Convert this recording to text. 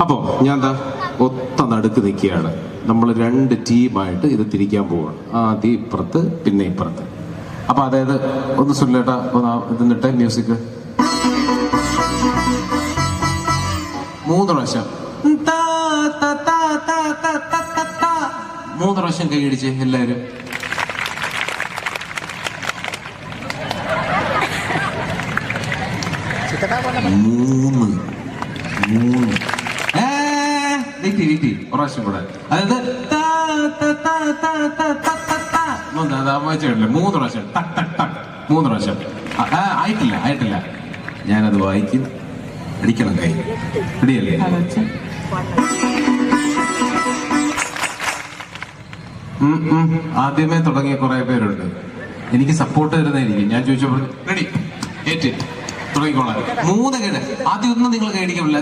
അപ്പോ ഞാൻ എന്താ ഒത്ത നടുക്ക് നിൽക്കുകയാണ്. നമ്മൾ 2 ടീമായിട്ട് ഇത് തിരിക്കാൻ പോവാണ്. ആദ്യം ഇപ്പുറത്ത് പിന്നെ ഇപ്പുറത്ത്. അപ്പൊ അതായത് ഒന്ന് സുല്ലേട്ടാ ഇതിന്നിട്ടെ മ്യൂസിക് 3 പ്രാവശ്യം 3 പ്രാവശ്യം കൈയടിച്ച് എല്ലാവരും. പ്രാവശ്യം കൂടെ അതായത് 3 പ്രാവശ്യം 3 പ്രാവശ്യം ആയിട്ടില്ല. ഞാനത് വായിക്കും. അടിക്കണം കൈ അടിയല്ലേ. ആദ്യമേ തുടങ്ങിയ കുറെ പേരുണ്ട്. എനിക്ക് സപ്പോർട്ട് തരുന്നതായിരിക്കും. ഞാൻ ചോദിച്ചപ്പോൾ റെഡി ഏറ്റ് തുടങ്ങിക്കോളാം. 3 കേട് ആദ്യം ഒന്നും നിങ്ങൾ കൈയടിക്കാൻ പറ്റില്ല.